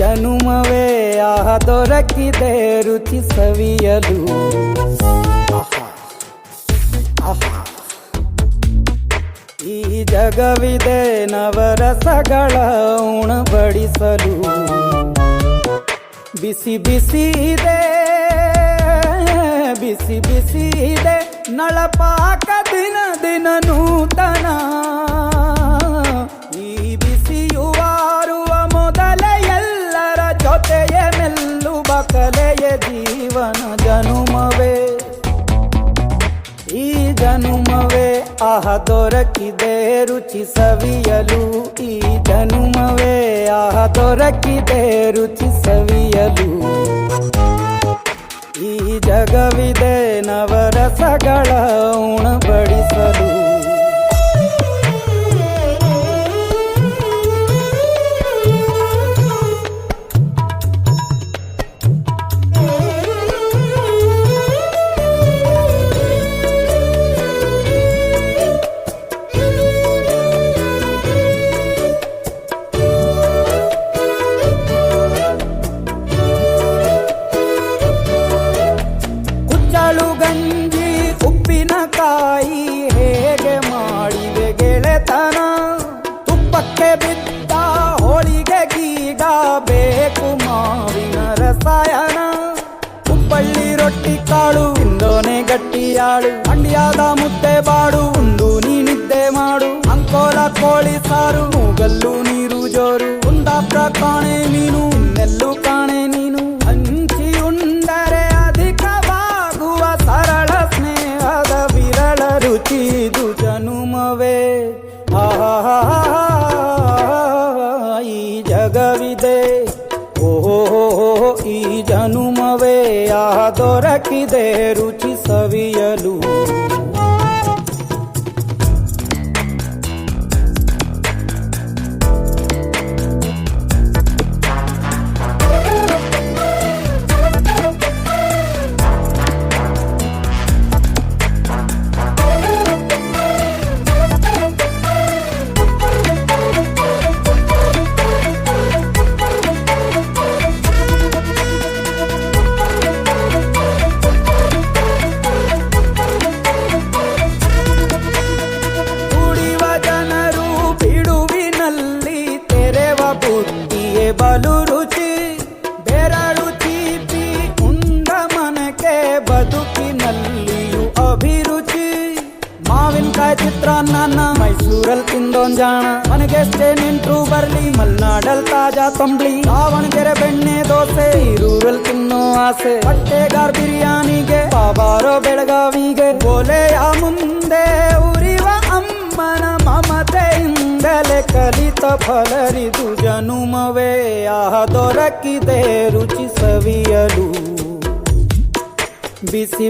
ಜನುಮವೇ ಆಹ ದೊರಕಿದೆ ರುಚಿ ಸವಿಯಲು. ಈ ಜಗವಿದೆ ನವರಸಗಳ ಉಣಬಡಿಸಲು. ಬಿಸಿ ಬಿಸಿ ಇದೆ ಬಿಸಿ ಬಿಸಿ ಇದೆ ನಳಪಾಕ ದಿನ ದಿನ ನೂತನ. ಈ ಬಿಸಿಯುವಾರುವ ಮೊದಲೇ ಎಲ್ಲರ ಜೊತೆಯ ಮೆಲ್ಲುವ ಕಲೆಯ ಜೀವನ ಜನುಮವೇ ಈ ಜನುಮವೇ ಆಹ ದೊರಕಿದೆ ರುಚಿ ಸವಿಯಲು. ಈ ಜನುಮವೇ ಆಹ ದೊರಕಿದೆ ರುಚಿ ಸವಿಯಲು. ಈ ಜಗವಿದೆ ನವರಸಗಳ ಉಣಬಡಿಸಲು. ಗಂಜಿ ಉಪ್ಪಿನಕಾಯಿ ಹೇಗೆ ಮಾಡಿದೆ ಗೆಳೆತನ. ತುಪ್ಪಕ್ಕೆ ಬಿದ್ದ ಹೋಳಿಗೆ ಗೀಗ ಬೇಕು ಮಾವಿನ ರಸಾಯನ. ಹುಬ್ಬಳ್ಳಿ ರೊಟ್ಟಿ ಕಾಳು ತಿಂದೋನೆ ಗಟ್ಟಿಯಾಳು. ಮಂಡ್ಯದ ಮುದ್ದೆ ಬಾಡು ಉಂಡು ನೀನಿದ್ದೆ ಮಾಡು. ಅಂಕೋಲ ಕೋಳಿ ಸಾರು ಮೂಗಲ್ಲು ನೀರು ಜೋರು. ಕುಂದಾಪುರ ಕಾಣೆ ಮೀನು ಇನ್ನೆಲ್ಲು ಕಾಣೆ ನೀನು. ಹಂಚಿ ಉಂಡರೆ ಅಧಿಕವಾಗುವ ಸರಳ ಸ್ನೇಹದ ವಿರಳ ರುಚಿ ಇದು ಜನುಮವೇ. ಈ ಜಗವಿದೆ ಓಹೋ ಈ ಜನುಮವೇ ಆಹ ದೊರಕಿದೆ ರುಚಿ ಸವಿಯಲು. ಬುದ್ಧಿಯೇ ಬಲು ರುಚಿ ಬೆರಳು ಚೀಪಿ ಉಂಡ ಮನಕ್ಕೆ ಬದುಕಿನಲ್ಲಿಯೂ ಅಭಿರುಚಿ. ಮಾವಿನಕಾಯಿ ಚಿತ್ರಾನ್ನ ಮೈಸೂರಲ್ಲಿ ತಿಂದೋನ್ ಜಾಣ. ಮನೆಗೆಷ್ಟೇ ನಿಂಟ್ರು ಬರ್ಲಿ ಮಲ್ನಾಡಲ್ ತಾಜಾ ತಂಬ್ಳಿ. ದಾವಣಗೆರೆ ಬೆಣ್ಣೆ ದೋಸೆ ಈರೂರಲ್ಲಿ ತಿನ್ನೋ ಆಸೆ. ಹೊಟ್ಟೆಗಾರ್ ಬಿರಿಯಾನಿಗೆ ಬಾಬಾರೋ ಬೆಳಗಾವಿಗೆ. ಗೋಲೆಯ ಮುಂದೆ ಉರಿವ ಅಮ್ಮನ ಮಮತೆಯಿಂದಲೇ ಕಲಿತ ಫಲರಿದು ಜನುಮವೇ ಆಹ ದೊರಕಿದೆ ರುಚಿ ಸವಿಯಲು. ಬಿಸಿ